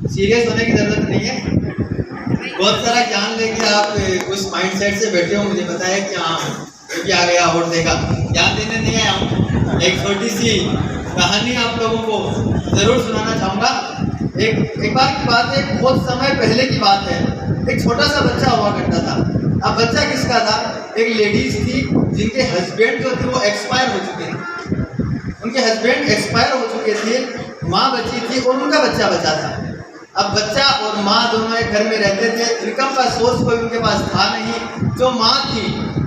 Serious होने की ज़रूरत नहीं है। बहुत सारा ज्ञान लेके आप उस माइंडसेट से बैठे हो। मुझे पता है कि हाँ क्योंकि आ गया और देखा, ज्ञान देने नहीं आया हूँ। एक छोटी सी कहानी आप लोगों को ज़रूर सुनाना चाहूँगा। एक बार की बात है, बहुत समय पहले की बात है। एक छोटा सा बच्चा हुआ करता था। अब बच्चा किसका था? एक लेडीज थी जिनके हस्बैंड जो थे वो एक्सपायर हो चुके थे। उनके हस्बैंड एक्सपायर हो चुके थे, माँ बची थी और उनका बच्चा बचा था। अब बच्चा और माँ दोनों एक घर में रहते थे। इनकम का सोर्स कोई उनके पास था नहीं। जो माँ थी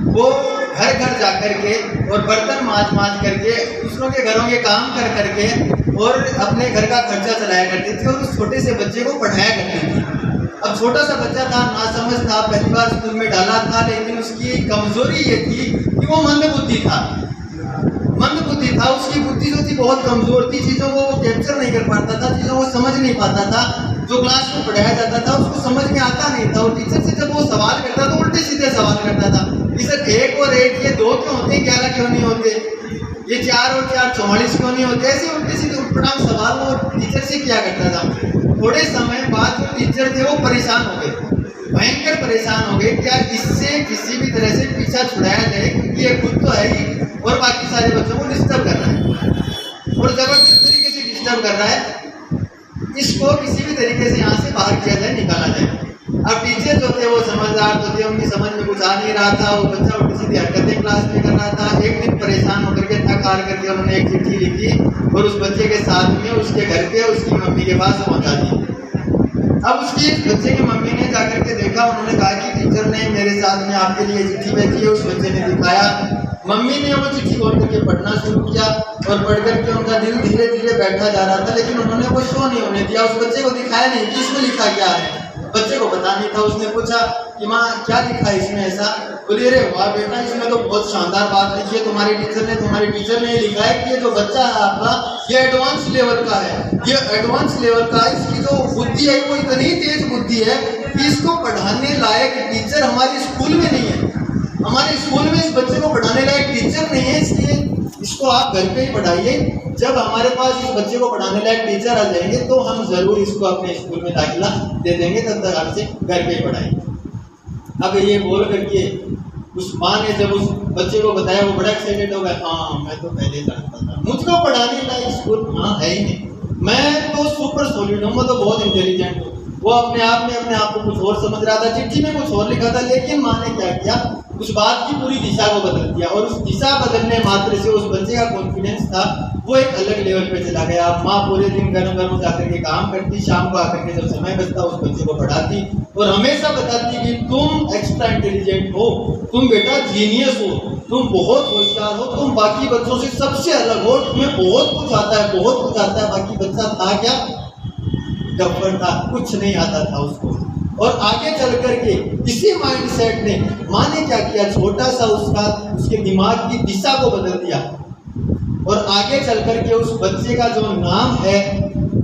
वो घर घर जा कर के और बर्तन मांज करके दूसरों के घरों के काम कर करके और अपने घर का खर्चा चलाया करती थी और उस छोटे से बच्चे को पढ़ाया करती थी। अब छोटा सा बच्चा था, नासमझ था, पहली बार स्कूल में डाला था, लेकिन उसकी कमजोरी ये थी कि वो मंदबुद्धि था। उसकी बुद्धि जो थी बहुत कमजोर थी। चीज़ों को वो कैप्चर नहीं कर पाता था, चीज़ों को समझ नहीं पाता था। जो क्लास में पढ़ाया जाता था उसको समझ में आता नहीं था। और टीचर से जब वो सवाल करता तो उल्टे सीधे सवाल करता था कि सर 1 और 1 ये 2 क्यों होते हैं, 11 क्यों नहीं होते, ये 4 और 4 44 क्यों नहीं होते। ऐसे उल्टे सीधे उठपटांग सवाल वो टीचर से किया करता था। थोड़े समय बाद जो टीचर थे वो परेशान हो गए, भयंकर परेशान हो गए। क्या इससे किसी भी तरह से पीछा छुड़ाया जाए, क्योंकि ये खुद तो है ही और बाकी सारे बच्चों को डिस्टर्ब कर रहा है और ज़बरदस्त तरीके से डिस्टर्ब कर रहा है। इसको किसी भी तरीके से यहाँ से बाहर किया जाए, निकाला जाए। अब टीचर जो थे वो समझदार तो थे, उनकी समझ में कुछ आ नहीं रहा था। वो बच्चा उल्टी सीधी हरकतें क्लास में कर रहा था। एक दिन परेशान होकर के थक हार करके उन्होंने एक चिट्ठी लिखी और उस बच्चे के साथ में उसके घर पे उसकी मम्मी के पास पहुँचा दी। अब उसकी बच्चे की मम्मी ने जाकर के देखा, उन्होंने कहा कि टीचर ने मेरे साथ में आपके लिए चिट्ठी भेजी है। उस बच्चे ने दिखाया, मम्मी ने वो चिट्ठी खोल करके पढ़ना शुरू किया और पढ़ करके उनका दिल धीरे धीरे बैठा जा रहा था, लेकिन उन्होंने वो शो नहीं होने दिया। उस बच्चे को दिखाया नहीं कि इसमें लिखा क्या है। बच्चे को पता नहीं था। उसने पूछा कि माँ क्या लिखा है इसमें ऐसा? बोले अरे वाह बेटा, इसमें तो बहुत शानदार बात लिखी है। तुम्हारे टीचर ने लिखा है कि ये जो बच्चा है आपका ये एडवांस लेवल का है, ये एडवांस लेवल का है। इसकी जो बुद्धि है वो इतनी तेज बुद्धि है कि इसको पढ़ाने लायक टीचर हमारे स्कूल में नहीं है। हमारे स्कूल में इस बच्चे को पढ़ाने लायक टीचर नहीं है, इसलिए इसको आप घर पे ही पढ़ाइए। जब हमारे पास इस बच्चे को पढ़ाने लायक टीचर आ जाएंगे तो हम ज़रूर इसको अपने स्कूल में दाखिला दे देंगे, तब तक आपसे घर पे ही पढ़ाएंगे। अब ये बोल करके उस माँ ने जब उस बच्चे को बताया, वो बड़ा एक्साइटेड हो गया। हाँ मैं तो पहले जानता था, मुझको पढ़ाने लायक स्कूल हाँ है ही नहीं, मैं तो सुपर सॉलिड हूँ, मैं तो बहुत इंटेलिजेंट हूँ। वो अपने आप को कुछ और समझ रहा था, चिट्ठी में कुछ और लिखा था। लेकिन माँ ने क्या किया, उस बात की पूरी दिशा को बदल दिया और उस दिशा बदलने मात्र से उस बच्चे का कॉन्फिडेंस था वो एक अलग लेवल पे चला गया। माँ पूरे दिन घर जाकर के काम करती, शाम को आकर के जब समय बचता उस बच्चे को पढ़ाती और हमेशा बताती कि तुम एक्स्ट्रा इंटेलिजेंट हो, तुम बेटा जीनियस हो, तुम बहुत होशियार हो, तुम बाकी बच्चों से सबसे अलग हो, तुम्हें बहुत कुछ आता है। बाकी बच्चा था क्या? गब्बर था, कुछ नहीं आता था उसको। और आगे चल करके इसी माइंडसेट ने माँ ने क्या किया, छोटा सा उसके दिमाग की दिशा को बदल दिया और आगे चल करके उस बच्चे का जो नाम है,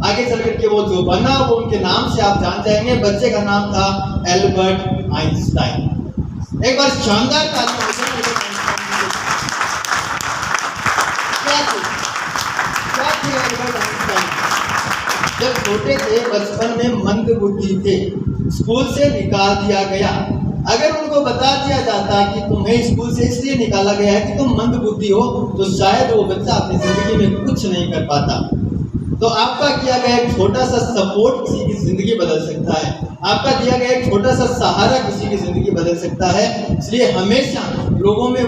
आगे चल करके वो जो बना वो उनके नाम से आप जान जाएंगे। बच्चे का नाम था एल्बर्ट आइंस्टाइन। एक बार शानदार ताली। जब छोटे थे, बचपन में मंद बुद्धि थे, स्कूल से निकाल दिया गया। अगर उनको बता दिया जाता कि तुम्हें स्कूल से इसलिए निकाला गया है कि तुम मंद बुद्धि हो, तो शायद वो बच्चा अपनी जिंदगी में कुछ नहीं कर पाता। तो आपका किया गया एक छोटा सा सपोर्ट किसी की जिंदगी बदल सकता है, आपका दिया गया एक छोटा सा सहारा किसी की जिंदगी बदल सकता है। इसलिए हमेशा लोगों में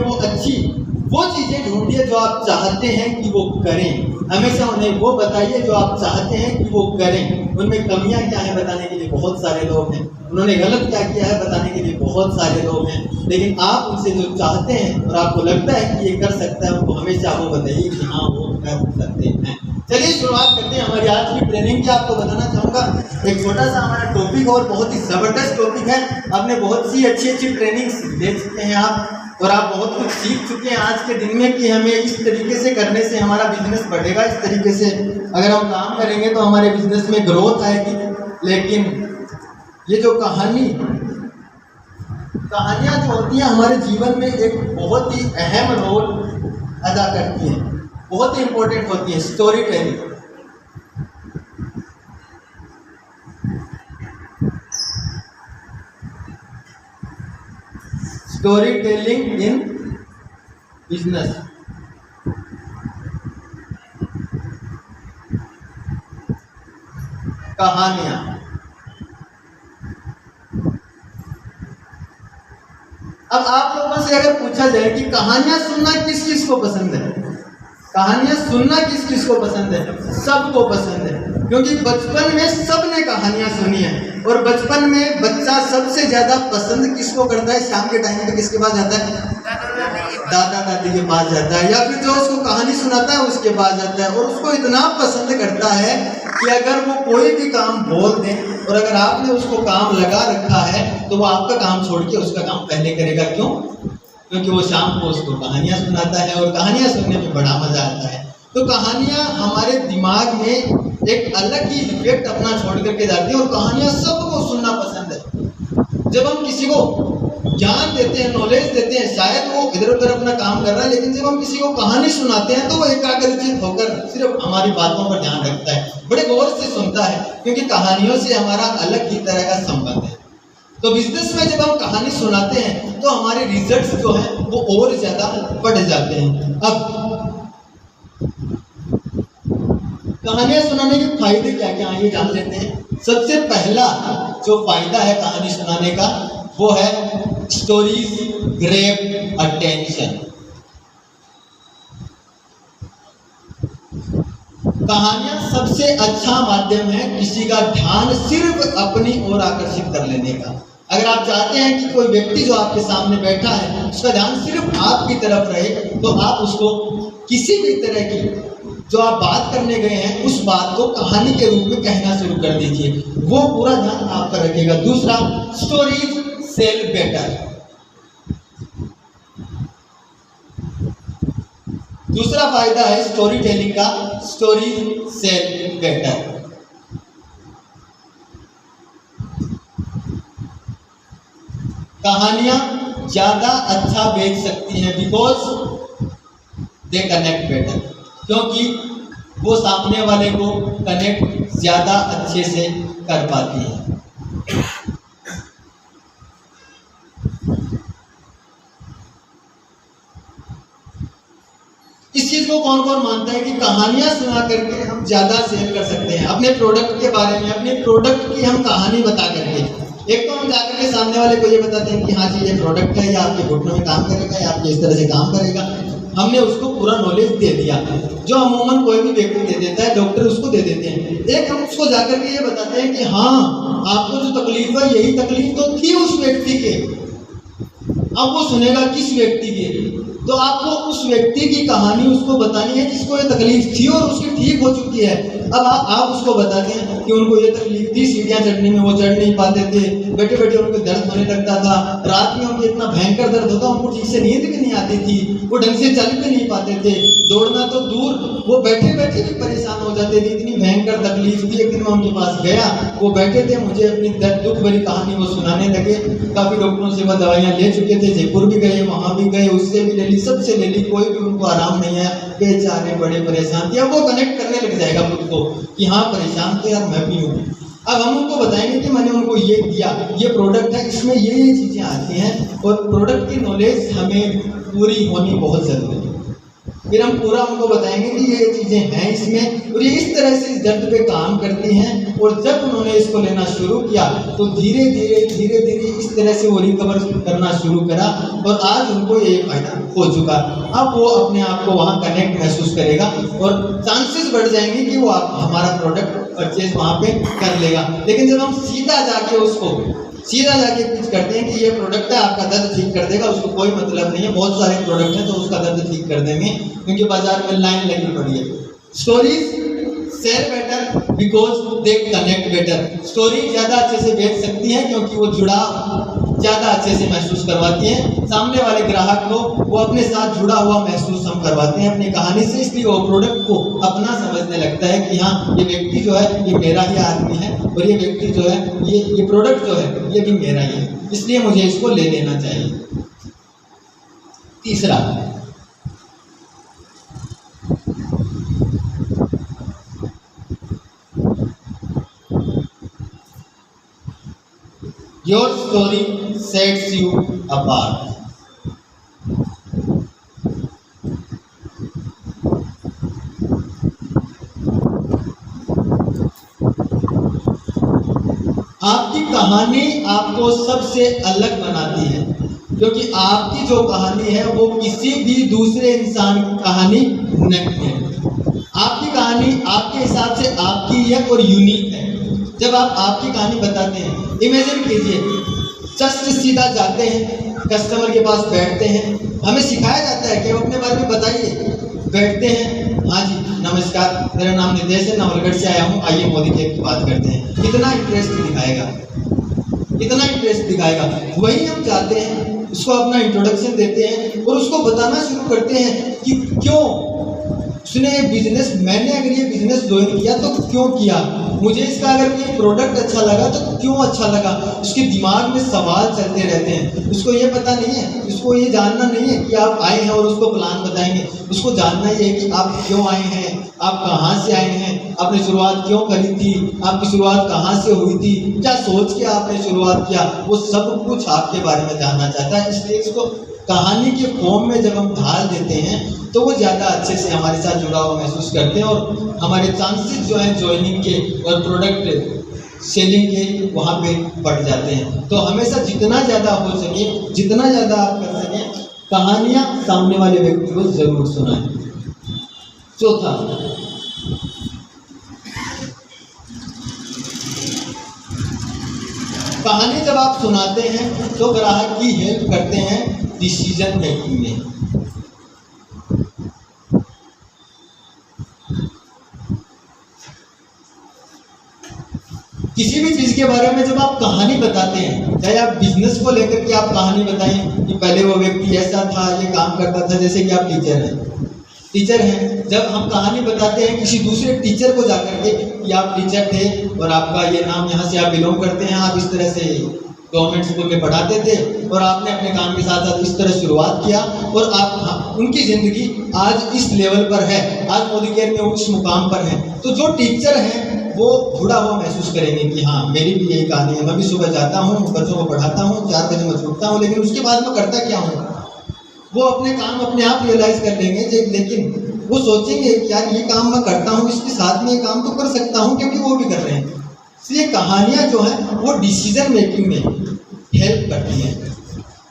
वो चीज़ें ढूंढिए जो आप चाहते हैं कि वो करें। हमेशा उन्हें वो बताइए जो आप चाहते हैं कि वो करें। उनमें कमियां क्या हैं बताने के लिए बहुत सारे लोग हैं, उन्होंने गलत क्या किया है बताने के लिए बहुत सारे लोग हैं, लेकिन आप उनसे जो चाहते हैं और आपको लगता है कि ये कर सकता है, उनको हमेशा वो बताइए कि हाँ वो कर सकते हैं। चलिए शुरुआत करते हैं हमारी आज की ट्रेनिंग की। आपको बताना चाहूँगा एक छोटा सा हमारा टॉपिक और बहुत ही ज़बरदस्त टॉपिक है। आपने बहुत सी अच्छी ट्रेनिंग ले चुके हैं आप और आप बहुत कुछ सीख चुके हैं आज के दिन में कि हमें इस तरीके से करने से हमारा बिजनेस बढ़ेगा, इस तरीके से अगर हम काम करेंगे तो हमारे बिजनेस में ग्रोथ आएगी। लेकिन ये जो कहानियाँ जो होती हैं हमारे जीवन में एक बहुत ही अहम रोल अदा करती हैं, बहुत ही इम्पोर्टेंट होती है story telling. Story telling in business. कहानियां। अब आप लोगों से अगर पूछा जाए कि कहानियां सुनना किस किस को पसंद है, कहानियां सुनना किस किस को पसंद है? सबको पसंद है, क्योंकि बचपन में सबने कहानियां सुनी है। और बचपन में बच्चा सबसे ज्यादा पसंद किसको करता है? शाम के टाइम पे किसके पास जाता है? दादा दादी के पास जाता है, या फिर जो उसको कहानी सुनाता है उसके पास जाता है। और उसको इतना पसंद करता है कि अगर वो कोई भी काम बोल दें और अगर आपने उसको काम लगा रखा है तो वो आपका काम छोड़ के उसका काम पहले करेगा। क्यों? क्योंकि वो शाम को उसको कहानियां सुनाता है और कहानियां सुनने में बड़ा मजा आता है। तो कहानियां हमारे दिमाग में एक अलग ही इफेक्ट अपना छोड़ करके जाती है और कहानियां सबको सुनना पसंद है। जब हम किसी को ज्ञान देते हैं, नॉलेज देते हैं, शायद वो इधर उधर अपना काम कर रहा है, लेकिन जब हम किसी को कहानी सुनाते हैं तो वो एकाग्रचित होकर सिर्फ हमारी बातों पर ध्यान रखता है, बड़े गौर से सुनता है, क्योंकि कहानियों से हमारा अलग ही तरह का संबंध है। तो बिजनेस में जब हम कहानी सुनाते हैं तो हमारे रिजल्ट्स जो है वो और ज्यादा बढ़ जाते हैं। अब कहानियां सुनाने के फायदे क्या क्या हैं ये जान लेते हैं। सबसे पहला जो फायदा है कहानी सुनाने का वो है स्टोरीज ग्रैब अटेंशन। कहानियां सबसे अच्छा माध्यम है किसी का ध्यान सिर्फ अपनी ओर आकर्षित कर लेने का। अगर आप चाहते हैं कि कोई व्यक्ति जो आपके सामने बैठा है उसका ध्यान सिर्फ आपकी तरफ रहे, तो आप उसको किसी भी तरह की जो आप बात करने गए हैं उस बात को कहानी के रूप में कहना शुरू कर दीजिए, वो पूरा ध्यान आप पर रखेगा। दूसरा, स्टोरीज सेल बेटर। दूसरा फायदा है स्टोरी टेलिंग का, स्टोरीज सेल बेटर। कहानियां ज्यादा अच्छा बेच सकती हैं बिकॉज दे कनेक्ट बेटर, क्योंकि वो सामने वाले को कनेक्ट ज्यादा अच्छे से कर पाती है। इस चीज को कौन कौन मानता है कि कहानियां सुना करके हम ज्यादा सेल कर सकते हैं अपने प्रोडक्ट के बारे में, अपने प्रोडक्ट की हम कहानी बता करके। एक तो हम जाकर के सामने वाले को ये बताते हैं कि हाँ जी ये प्रोडक्ट है, या आपके घुटनों में काम करेगा, या आपके इस तरह से काम करेगा। हमने उसको पूरा नॉलेज दे दिया, जो अमूमन कोई भी व्यक्ति दे देता है, डॉक्टर उसको दे देते हैं। एक हम उसको जाकर के ये बताते हैं कि हाँ आपको जो तकलीफ है यही तकलीफ तो थी उस व्यक्ति के। अब वो सुनेगा किस व्यक्ति के, तो आपको उस व्यक्ति की कहानी उसको बतानी है जिसको ये तकलीफ थी और उसकी ठीक हो चुकी है। अब आप उसको बताते हैं कि उनको ये तकलीफ थी, सीढ़ियाँ चढ़ने में वो चढ़ नहीं पाते थे, बैठे बैठे उनको दर्द होने लगता था, रात में उनको इतना भयंकर दर्द होता उनको ठीक से नींद भी नहीं आती थी, वो ढंग से चल भी नहीं पाते थे, दौड़ना तो दूर वो बैठे बैठे भी परेशान हो जाते थे, इतनी भयंकर तकलीफ थी। एक दिन मैं उनके पास गया, वो बैठे थे, मुझे अपनी दर्द दुख भरी कहानी वो सुनाने लगे। काफ़ी डॉक्टरों से वो दवाइयाँ ले चुके थे, जयपुर भी गए, वहाँ भी गए, उससे भी ले ली, सबसे ले ली, कोई भी उनको आराम नहीं है, बेचारे बड़े परेशान थे। अब वो कनेक्ट करने लग जाएगा खुद को कि हाँ परेशान थे यार मैं भी हूँ। अब हम उनको बताएंगे कि मैंने उनको ये दिया, ये प्रोडक्ट है, इसमें ये चीज़ें आती हैं और प्रोडक्ट की नॉलेज हमें पूरी होनी बहुत ज़रूरी है। फिर हम पूरा उनको बताएंगे कि ये चीज़ें हैं इसमें और ये इस तरह से इस दर्द पे काम करती हैं। और जब उन्होंने इसको लेना शुरू किया तो धीरे धीरे इस तरह से वो रिकवर करना शुरू करा और आज उनको ये फायदा हो चुका। अब वो अपने आप को वहाँ कनेक्ट महसूस करेगा और चांसेस बढ़ जाएंगे कि वो हमारा प्रोडक्ट परचेज वहाँ पे कर लेगा। लेकिन जब हम सीधा जाके पिच करते हैं कि ये प्रोडक्ट है आपका दर्द ठीक कर देगा, उसको कोई मतलब नहीं है, बहुत सारे प्रोडक्ट हैं तो उसका दर्द ठीक कर देंगे, क्योंकि बाजार में लाइन लगी पड़ी है। Stories sell better because they connect better. Story ज़्यादा अच्छे से बेच सकती हैं क्योंकि वो जुड़ाव ज़्यादा अच्छे से महसूस करवाती हैं सामने वाले ग्राहक को, वो अपने साथ जुड़ा हुआ महसूस हम करवाते हैं अपनी कहानी से, इसलिए वो प्रोडक्ट को अपना समझने लगता है कि हाँ ये व्यक्ति जो है ये मेरा ही आदमी है और ये व्यक्ति जो है ये प्रोडक्ट जो है ये भी मेरा ही है, इसलिए मुझे इसको ले लेना चाहिए। तीसरा, your story sets you apart. आपकी कहानी आपको सबसे अलग बनाती है, क्योंकि आपकी जो कहानी है वो किसी भी दूसरे इंसान की कहानी नहीं है। आपकी कहानी आपके हिसाब से आपकी है और यूनिक है। जब आप आपकी कहानी बताते हैं, इमेजिन कीजिए, जस्ट सीधा जाते हैं, कस्टमर के पास बैठते हैं, हमें सिखाया जाता है कि अपने बारे में बताइए, बैठते हैं, हाँ जी नमस्कार, मेरा नाम नितेश है, नवलगढ़ से आया हूँ, आइए मोदी केयर की बात करते हैं। कितना इंटरेस्ट दिखाएगा, इतना इंटरेस्ट दिखाएगा। वही हम चाहते हैं, उसको अपना इंट्रोडक्शन देते हैं और उसको बताना शुरू करते हैं कि क्यों उसने बिजनेस, मैंने अगर ये बिजनेस ज्वाइन किया तो क्यों किया, मुझे इसका अगर ये प्रोडक्ट अच्छा लगा तो क्यों अच्छा लगा। उसके दिमाग में सवाल चलते रहते हैं। उसको ये पता नहीं है, उसको ये जानना नहीं है कि आप आए हैं और उसको प्लान बताएंगे। उसको जानना ये है कि आप क्यों आए हैं, आप कहाँ से आए हैं, आपने शुरुआत क्यों करी थी, आपकी शुरुआत कहाँ से हुई थी, क्या सोच के आपने शुरुआत किया, वो सब कुछ आपके बारे में जानना चाहता है। इसलिए इसको कहानी के फॉर्म में जब हम ढाल देते हैं तो वो ज़्यादा अच्छे से हमारे साथ जुड़ा हुआ महसूस करते हैं और हमारे चांसेस जो हैं ज्वाइनिंग के और प्रोडक्ट सेलिंग के वहाँ पे बढ़ जाते हैं। तो हमेशा जितना ज़्यादा हो सके, जितना ज़्यादा आप कर सकें, कहानियाँ सामने वाले व्यक्ति को ज़रूर सुनाएं। चौथा, कहानी जब आप सुनाते हैं तो ग्राहक की हेल्प करते हैं डिसीजन मेकिंग में। किसी भी चीज के बारे में जब आप कहानी बताते हैं, चाहे आप बिजनेस को लेकर के आप कहानी बताएं कि पहले वो व्यक्ति ऐसा था, ये काम करता था, जैसे कि आप टीचर हैं, जब हम कहानी बताते हैं किसी दूसरे टीचर को जाकर के कि आप टीचर थे और आपका ये नाम, यहाँ से आप बिलोंग करते हैं, आप इस तरह से गवर्नमेंट स्कूल में पढ़ाते थे और आपने अपने काम के साथ साथ इस तरह शुरुआत किया और आप उनकी ज़िंदगी आज इस लेवल पर है, आज मोदी केयर में उस मुकाम पर है। तो जो टीचर हैं वो जुड़ा हुआ महसूस करेंगे कि हाँ मेरी भी यही कहानी है, मैं भी सुबह जाता हूँ, बच्चों को पढ़ाता हूँ, 4 बजे मैं छूटता हूँ, लेकिन उसके बाद मैं करता क्या हूँ। वो अपने काम अपने आप रियलाइज कर लेंगे, लेकिन वो सोचेंगे कि यार ये काम मैं करता हूँ, इसके साथ में ये काम तो कर सकता हूँ, क्योंकि वो भी कर रहे हैं। इसलिए कहानियाँ जो हैं वो डिसीजन मेकिंग में हेल्प करती हैं।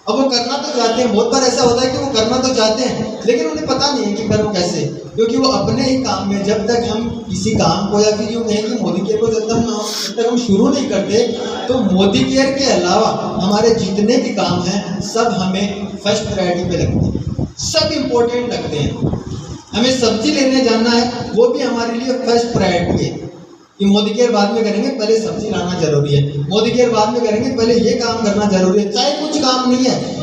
अब वो करना तो चाहते हैं, बहुत बार ऐसा होता है कि वो करना तो चाहते हैं लेकिन उन्हें पता नहीं है कि करूँ कैसे, क्योंकि वो अपने ही काम में, जब तक हम किसी काम को या फिर यूँ कहें कि मोदी केयर को जब तक हम शुरू नहीं करते तो मोदी केयर के अलावा हमारे जितने भी काम हैं सब हमें फर्स्ट प्रायोरिटी पे लगते हैं, सब इम्पोर्टेंट लगते हैं। हमें सब्जी लेने जाना है, वो भी हमारे लिए फर्स्ट प्रायोरिटी है कि मोदी केयर बाद में करेंगे, पहले सब्जी लाना जरूरी है, मोदी केयर बाद में करेंगे, पहले ये काम करना जरूरी है। चाहे कुछ काम नहीं है,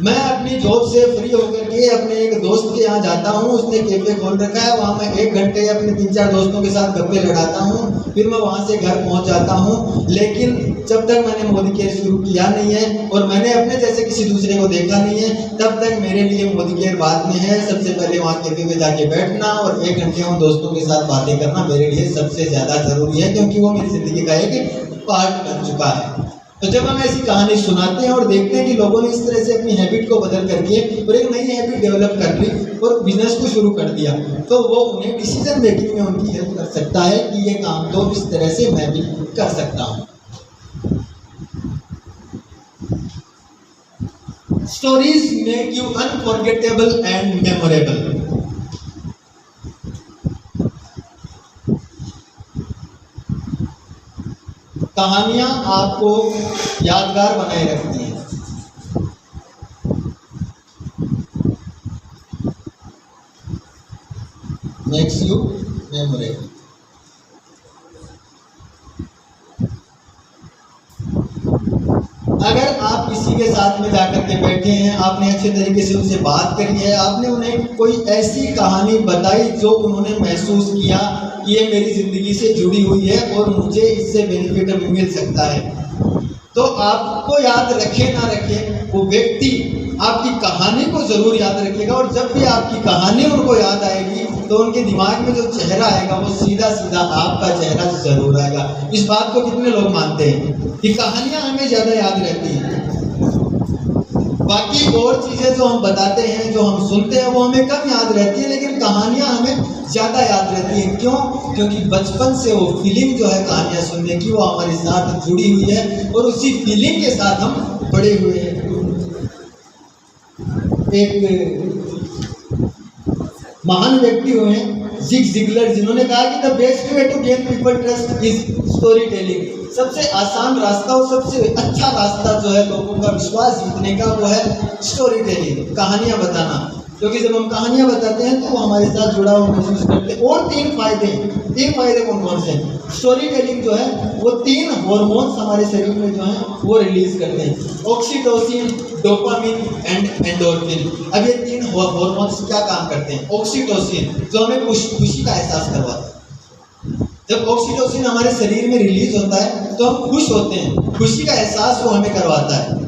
मैं अपनी जॉब से फ्री होकर के अपने एक दोस्त के यहाँ जाता हूँ, उसने कैफे खोल रखा है, वहाँ मैं 1 घंटे अपने 3-4 दोस्तों के साथ गप्पे लड़ाता हूँ, फिर मैं वहाँ से घर पहुँच जाता हूँ। लेकिन जब तक मैंने मोदी केयर शुरू किया नहीं है और मैंने अपने जैसे किसी दूसरे को देखा नहीं है, तब तक मेरे लिए मोदी केयर बाद में है। सबसे पहले वहाँ कैफे में जाके बैठना और 1 घंटे उन दोस्तों के साथ बातें करना मेरे लिए सबसे ज़्यादा ज़रूरी है, क्योंकि वो मेरी ज़िंदगी का एक पार्ट बन चुका है। तो जब हम ऐसी कहानी सुनाते हैं और देखते हैं कि लोगों ने इस तरह से अपनी हैबिट को बदल करके और एक नई हैबिट डेवलप कर ली और बिजनेस को शुरू कर दिया, तो वो उन्हें डिसीजन मेकिंग में उनकी हेल्प कर सकता है कि ये काम तो इस तरह से मैं भी कर सकता हूँ। Stories make you unforgettable and memorable. कहानियां आपको यादगार बनाए रखती हैं। Makes you memorable. अगर आप किसी के साथ में जाकर के बैठे हैं, आपने अच्छे तरीके से उनसे बात करी है, आपने उन्हें कोई ऐसी कहानी बताई जो उन्होंने महसूस किया कि ये मेरी ज़िंदगी से जुड़ी हुई है और मुझे इससे बेनिफिट मिल सकता है, तो आपको याद रखे ना रखे, वो व्यक्ति आपकी कहानी को ज़रूर याद रखेगा। और जब भी आपकी कहानी उनको याद आएगी तो उनके दिमाग में जो चेहरा आएगा वो सीधा सीधा आपका चेहरा ज़रूर आएगा। इस बात को कितने लोग मानते हैं कि कहानियाँ हमें ज़्यादा याद रहती हैं। बाकी और चीजें जो हम बताते हैं, जो हम सुनते हैं, वो हमें कम याद रहती है, लेकिन कहानियां हमें ज्यादा याद रहती हैं। क्यों? क्योंकि बचपन से वो फीलिंग जो है कहानियां सुनने की, वो हमारे साथ जुड़ी हुई है और उसी फीलिंग के साथ हम बड़े हुए हैं। एक महान व्यक्ति हुए जिग जिगलर, जिन्होंने कहा कि the best way to gain people trust is story telling. सबसे आसान रास्ता और सबसे अच्छा रास्ता जो है लोगों का विश्वास जीतने का, वो है स्टोरी टेलिंग, कहानियां बताना। क्योंकि जब हम कहानियां बताते हैं तो वो हमारे साथ जुड़ा हुआ महसूस करते हैं। और तीन फायदे कौन कौन से हैं? स्टोरी टेलिंग जो है वो 3 हार्मोन्स हमारे शरीर में जो है वो रिलीज करते हैं, ऑक्सीटोसिन, डोपामिन एंड एंडोर्फिन। अब ये 3 हार्मोन्स क्या काम करते हैं? ऑक्सीटोसिन जो हमें खुशी का एहसास करवाता है। जब ऑक्सीटोसिन हमारे शरीर में रिलीज होता है तो हम खुश होते हैं, खुशी का एहसास वो हमें करवाता है।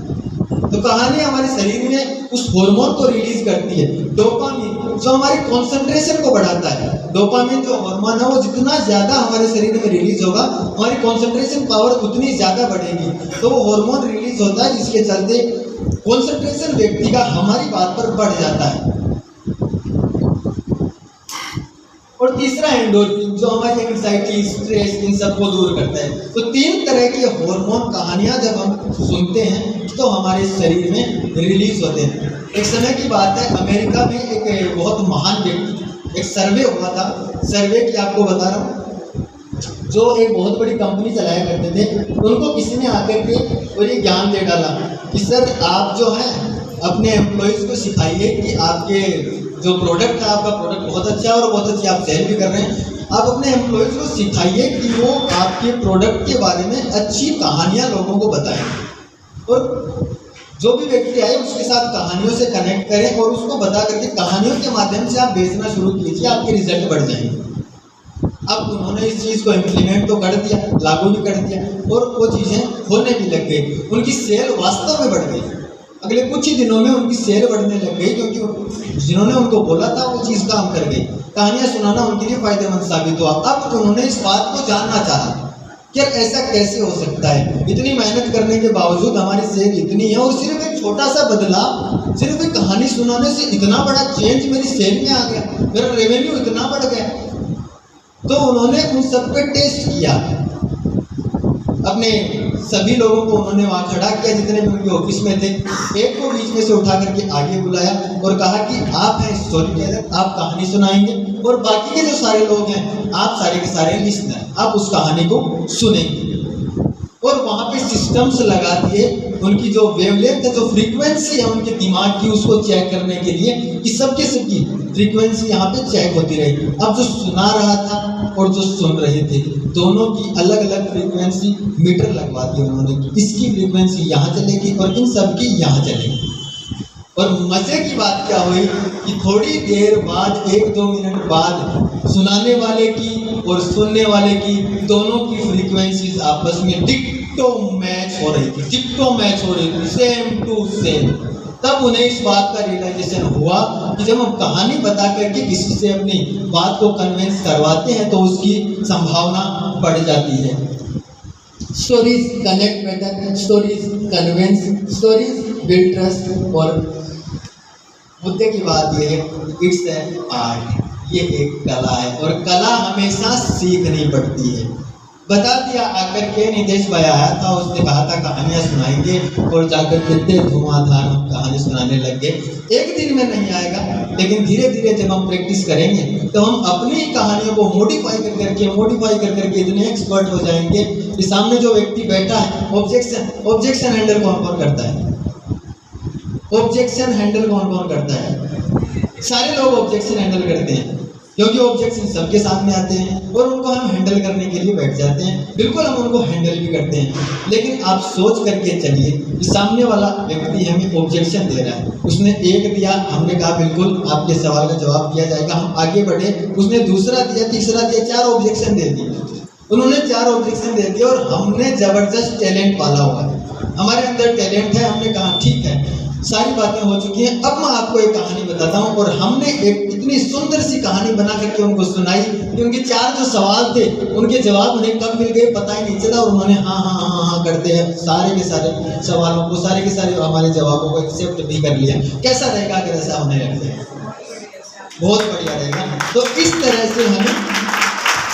तो कहानी हमारे शरीर में उस हार्मोन को रिलीज करती है। डोपामिन जो हमारी कंसंट्रेशन को बढ़ाता है। डोपामिन जो हार्मोन है वो जितना ज्यादा हमारे शरीर में रिलीज होगा, हमारी कंसंट्रेशन पावर उतनी ज्यादा बढ़ेगी। तो वो हार्मोन रिलीज होता है, जिसके चलते कंसंट्रेशन व्यक्ति का हमारी बात पर बढ़ जाता है। और तीसरा एंडोर्फिन जो हमारी एंग्जाइटी, स्ट्रेस, इन सबको दूर करता है। तो 3 तरह के हार्मोन कहानियां जब हम सुनते हैं तो हमारे शरीर में रिलीज होते हैं। एक समय की बात है, अमेरिका में एक बहुत महान व्यक्ति, एक सर्वे हुआ था। सर्वे की आपको बता रहा हूँ, जो एक बहुत बड़ी कंपनी चलाया करते थे, उनको किसी ने आकर के और ये ज्ञान दे डाला कि सर आप जो है अपने एम्प्लॉयज़ को सिखाइए कि आपके जो प्रोडक्ट है, आपका प्रोडक्ट बहुत अच्छा है और बहुत अच्छी आप सेल भी कर रहे हैं। आप अपने एम्प्लॉयज़ को सिखाइए कि वो आपके प्रोडक्ट के बारे में अच्छी कहानियाँ लोगों को बताएं, और जो भी व्यक्ति आए उसके साथ कहानियों से कनेक्ट करें और उसको बता करके कहानियों के माध्यम से आप बेचना शुरू कीजिए, आपके रिजल्ट बढ़ जाएंगे। अब उन्होंने इस चीज़ को इम्प्लीमेंट तो कर दिया, लागू भी कर दिया, और वो चीज़ें होने भी लग गई। उनकी सेल वास्तव में बढ़ गई। अगले कुछ ही दिनों में उनकी सेल बढ़ने लग गई, क्योंकि जिन्होंने उनको बोला था वो चीज़ काम कर गई। कहानियाँ सुनाना उनके लिए फायदेमंद साबित हुआ। अब उन्होंने इस बात को जानना चाहा कि यार ऐसा कैसे हो सकता है, इतनी मेहनत करने के बावजूद हमारी सेल इतनी है, और सिर्फ एक छोटा सा बदलाव, सिर्फ एक कहानी सुनाने से इतना बड़ा चेंज मेरी सेल में आ गया, मेरा रेवेन्यू इतना बढ़ गया। तो उन्होंने उन सब पे टेस्ट किया, अपने सभी लोगों को उन्होंने वहाँ खड़ा किया जितने भी उनके ऑफिस में थे। एक को बीच में से उठा करके आगे बुलाया और कहा कि आप हैं स्टोरी टेलर, आप कहानी सुनाएंगे, और बाकी के जो सारे लोग हैं आप सारे के सारे लिसनर, आप उस कहानी को सुनेंगे। और वहाँ पे सिस्टम्स लगा दिए, उनकी जो वेवलेंथ है, जो फ्रीक्वेंसी है उनके दिमाग की, उसको चेक करने के लिए कि सबकी फ्रीक्वेंसी यहाँ पे चेक होती रही। अब जो सुना रहा था और जो सुन रहे थे, दोनों की अलग अलग फ्रीक्वेंसी मीटर लगवा दिए उन्होंने। इसकी फ्रीक्वेंसी यहाँ चलेगी और इन सब की यहाँ चलेगी। और मजे की बात क्या हुई कि थोड़ी देर बाद, 1-2 मिनट बाद, सुनाने वाले की और सुनने वाले की दोनों की फ्रीक्वेंसीज आपस में डिक्टो मैच हो रही थी, सेम टू सेम। तब उन्हें इस बात का रियलाइजेशन हुआ कि जब हम कहानी बता करके किसी से अपनी बात को कन्विंस करवाते हैं तो उसकी संभावना बढ़ जाती है। Stories connect better, stories convince, stories build trust. और मुद्दे की बात यह है, इट्स एन आर्ट, ये एक कला है, और कला हमेशा सीखनी पड़ती है। बता दिया आकर के नितेश भाई आया था, उसने कहा था कहानियाँ सुनाएंगे, और जाकर कितने धुआंधार हम कहानी सुनाने लग गए। एक दिन में नहीं आएगा, लेकिन धीरे धीरे जब हम प्रैक्टिस करेंगे तो हम अपनी ही कहानियों को मॉडिफाई कर करके इतने एक्सपर्ट हो जाएंगे कि सामने जो व्यक्ति बैठा है, ऑब्जेक्शन हैंडल कौन करता है? ऑब्जेक्शन हैंडल कौन करता है? सारे लोग ऑब्जेक्शन हैंडल करते हैं, क्योंकि ऑब्जेक्शन सबके सामने आते हैं और उनको हम हैंडल करने के लिए बैठ जाते हैं। बिल्कुल हम उनको हैंडल भी करते हैं, लेकिन आप सोच करके चलिए कि सामने वाला व्यक्ति हमें ऑब्जेक्शन दे रहा है, उसने एक दिया, हमने कहा बिल्कुल आपके सवाल का जवाब दिया जाएगा, हम आगे बढ़े, उसने दूसरा दिया, तीसरा दिया, 4 ऑब्जेक्शन दे दिए। उन्होंने 4 ऑब्जेक्शन दे दिए और हमने जबरदस्त टैलेंट पाला हुआ है, हमारे अंदर टैलेंट है। हमने कहा ठीक है, सारी बातें हो चुकी हैं। अब मैं आपको एक कहानी बताता हूँ, और हमने एक इतनी सुंदर सी कहानी बना करके उनको सुनाई कि उनके 4 जो सवाल थे उनके जवाब उन्हें कब मिल गए पता ही नहीं चला, और उन्होंने हाँ हाँ हाँ हाँ हाँ करते हैं सारे के सारे सवालों को, सारे के सारे हमारे जवाबों को एक्सेप्ट भी कर लिया। कैसा रहेगा अगर ऐसा होने लग जाए? बहुत बढ़िया रहेगा। तो इस तरह से हमें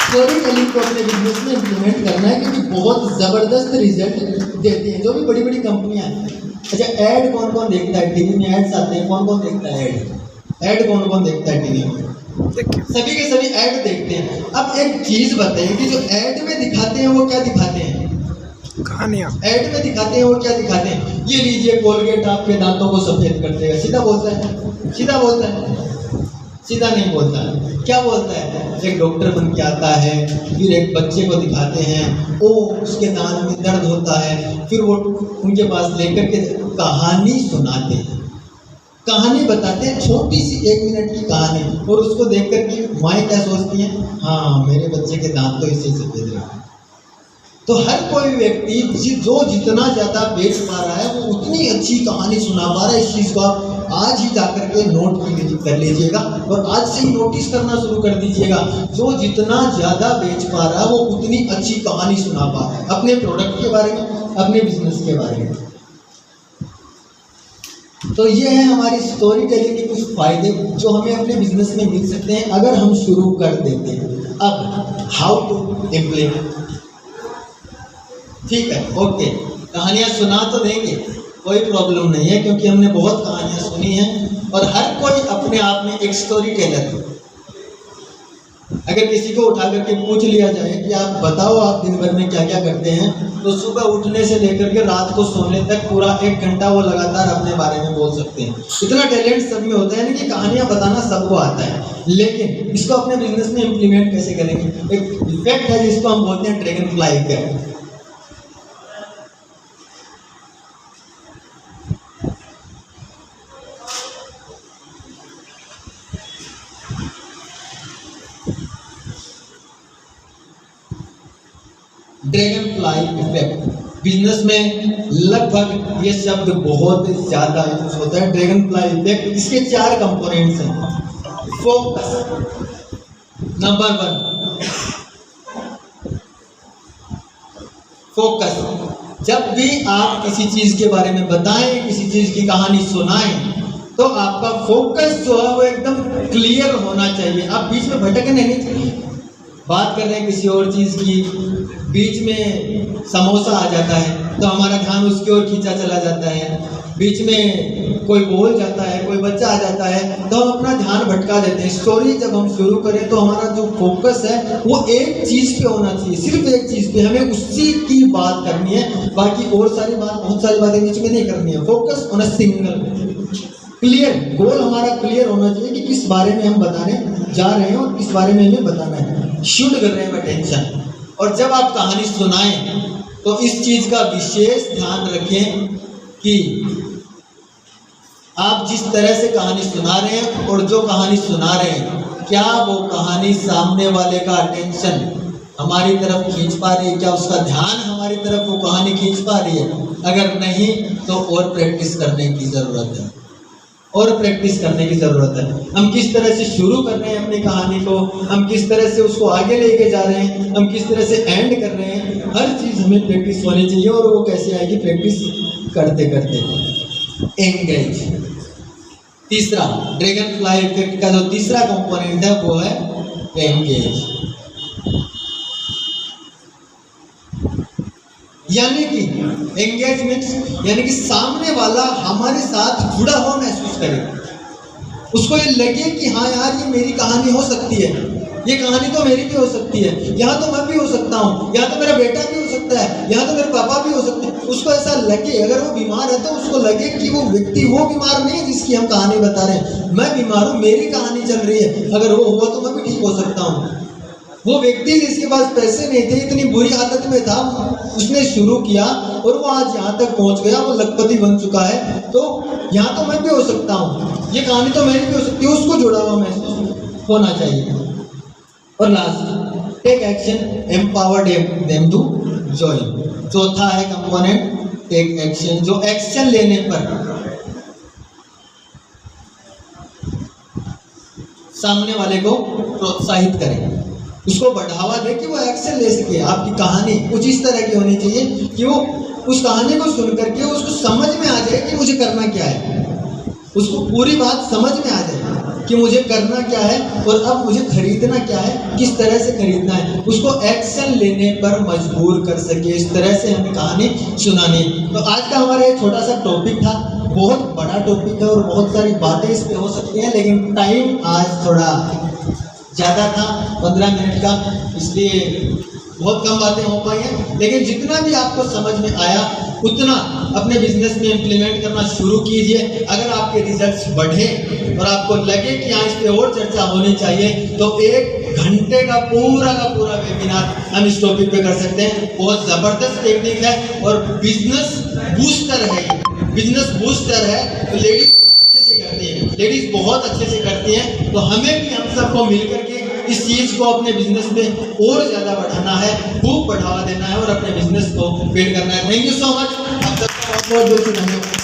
स्टोरी टेलिंग को अपने बिजनेस में इम्प्लीमेंट करना है, क्योंकि बहुत ज़बरदस्त रिजल्ट देते हैं। जो भी बड़ी बड़ी कंपनियां हैं, अच्छा ऐड कौन कौन देखता है टीवी में? एड्स आते हैं, कौन कौन देखता है ऐड कौन कौन देखता है टीवी में? सभी के सभी ऐड देखते हैं। अब एक चीज बताइए कि जो ऐड में दिखाते हैं वो क्या दिखाते हैं? कहानियां। ऐड में दिखाते हैं वो क्या दिखाते हैं? ये लीजिए कोलगेट आपके दांतों को सफेद कर देगा। सीधा बोलता है? सीधा बोलता है? सीधा नहीं बोलता है। क्या बोलता है? एक डॉक्टर बन के आता है, फिर एक बच्चे को दिखाते हैं, वो उसके दांत में दर्द होता है, फिर वो उनके पास लेकर के कहानी सुनाते हैं, कहानी बताते हैं, छोटी सी 1 मिनट की कहानी, और उसको देख कर के माँ क्या सोचती है? हाँ मेरे बच्चे के दांत तो इसी से सफेद रहे। तो हर कोई व्यक्ति जो जितना ज़्यादा बेच पा रहा है वो उतनी अच्छी कहानी सुना पा रहा है। इस चीज़ को आप आज ही जाकर के नोट कर लीजिएगा, और आज से ही नोटिस करना शुरू कर दीजिएगा। जो जितना ज़्यादा बेच पा रहा है वो उतनी अच्छी कहानी सुना पा रहा है, अपने प्रोडक्ट के बारे में, अपने बिजनेस के बारे में। तो ये है हमारी स्टोरी टेलिंग के कुछ फायदे जो हमें अपने बिजनेस में मिल सकते हैं अगर हम शुरू कर देते हैं। अब हाउ टू इम्प्लीमेंट? ठीक है, ओके, कहानियाँ सुना तो देंगे, कोई प्रॉब्लम नहीं है, क्योंकि हमने बहुत कहानियाँ सुनी हैं, और हर कोई अपने आप में एक स्टोरी टेलर है। अगर किसी को उठा करके पूछ लिया जाए कि आप बताओ आप दिन भर में क्या क्या करते हैं, तो सुबह उठने से लेकर के रात को सोने तक पूरा 1 घंटा वो लगातार अपने बारे में बोल सकते हैं। इतना टैलेंट सब में होता है ना कि कहानियाँ बताना सबको आता है, लेकिन इसको अपने बिजनेस में इम्प्लीमेंट कैसे करेंगे? एक इफेक्ट है जिसको हम बोलते हैं dragon fly effect. Dragon fly effect business में लगभग ये शब्द बहुत ज्यादा यूज होता है। ड्रैगन फ्लाई इफेक्ट, इसके 4 कंपोनेंट्स हैं। Focus number 1, focus. जब भी आप किसी चीज के बारे में बताएं, किसी चीज की कहानी सुनाएं, तो आपका फोकस जो है वो एकदम क्लियर होना चाहिए। आप बीच में भटकने नहीं चाहिए। बात कर रहे हैं किसी और चीज़ की, बीच में समोसा आ जाता है तो हमारा ध्यान उसकी ओर खींचा चला जाता है। बीच में कोई बोल जाता है, कोई बच्चा आ जाता है, तो हम अपना ध्यान भटका देते हैं। स्टोरी जब हम शुरू करें तो हमारा जो फोकस है वो एक चीज़ पे होना चाहिए, सिर्फ एक चीज़ पे, हमें उसी की बात करनी है। बाकी और सारी बात, बहुत सारी बातें बीच में नहीं करनी है। Focus on a single clear goal, हमारा क्लियर होना चाहिए कि किस बारे में हम बताने जा रहे हैं और किस बारे में हमें बताना है। शूट कर रहे हैं अटेंशन। और जब आप कहानी सुनाएं तो इस चीज़ का विशेष ध्यान रखें कि आप जिस तरह से कहानी सुना रहे हैं और जो कहानी सुना रहे हैं, क्या वो कहानी सामने वाले का अटेंशन हमारी तरफ खींच पा रही है? क्या उसका ध्यान हमारी तरफ वो कहानी खींच पा रही है? अगर नहीं तो और प्रैक्टिस करने की ज़रूरत है, और प्रैक्टिस करने की ज़रूरत है। हम किस तरह से शुरू कर रहे हैं अपनी कहानी को, हम किस तरह से उसको आगे लेके जा रहे हैं, हम किस तरह से एंड कर रहे हैं, हर चीज़ हमें प्रैक्टिस होनी चाहिए। और वो कैसे आएगी? प्रैक्टिस करते करते। एंगेज। तीसरा, ड्रैगन फ्लाई इफेक्ट का जो तीसरा कंपोनेंट है वो है एंगेज। यानी कि एंगेजमेंट यानी कि सामने वाला हमारे साथ जुड़ा हुआ महसूस करे, उसको ये लगे कि हाँ यार ये मेरी कहानी हो सकती है, ये कहानी तो मेरी भी हो सकती है, यहाँ तो मैं भी हो सकता हूँ, यहाँ तो मेरा बेटा भी हो सकता है, यहाँ तो मेरे पापा भी हो सकते हैं। उसको ऐसा लगे, अगर वो बीमार है तो उसको लगे कि वो व्यक्ति वो बीमार नहीं है जिसकी हम कहानी बता रहे हैं, मैं बीमार हूँ, मेरी कहानी चल रही है, अगर वो हुआ तो मैं भी ठीक हो सकता हूँ। वो व्यक्ति जिसके पास पैसे नहीं थे, इतनी बुरी हालत में था, उसने शुरू किया और वो आज यहाँ तक पहुँच गया, वो लखपति बन चुका है, तो यहाँ तो मैं भी हो सकता हूँ, ये कहानी तो मेरी भी हो सकती है, उसको जुड़ा हुआ महसूस होना चाहिए। और last, take action, empower them to join. चौथा है कंपोनेंट टेक एक्शन, जो एक्शन लेने पर सामने वाले को प्रोत्साहित करें, उसको बढ़ावा दे कि वो एक्शन ले सके। आपकी कहानी कुछ इस तरह की होनी चाहिए कि वो उस कहानी को सुन करके उसको समझ में आ जाए कि मुझे करना क्या है, उसको पूरी बात समझ में आ जाए कि मुझे करना क्या है और अब मुझे खरीदना क्या है, किस तरह से खरीदना है, उसको एक्शन लेने पर मजबूर कर सके। इस तरह से हमें कहानी सुनानी। तो आज का हमारा ये छोटा सा टॉपिक था, बहुत बड़ा टॉपिक है और बहुत सारी बातें इस पे हो सकती हैं, लेकिन टाइम आज थोड़ा ज़्यादा था, 15 मिनट का, इसलिए बहुत कम बातें हो पाई हैं। लेकिन जितना भी आपको समझ में आया उतना अपने बिजनेस में इम्प्लीमेंट करना शुरू कीजिए। अगर आपके रिजल्ट्स बढ़े और आपको लगे कि हाँ इस पे और चर्चा होनी चाहिए, तो 1 घंटे का पूरा वेबिनार हम इस टॉपिक पे कर सकते हैं। बहुत ज़बरदस्त टेक्निक है और बिजनेस बूस्टर है। बिजनेस बूस्टर है तो लेडीज बहुत अच्छे से करती हैं, लेडीज बहुत अच्छे से करती हैं। तो हमें भी हम सबको मिलकर के इस चीज़ को अपने बिजनेस में और ज़्यादा बढ़ाना है, खूब बढ़ावा देना है और अपने बिजनेस को बिल्ड करना है। थैंक यू सो मच, आप सबका बहुत बहुत धन्यवाद।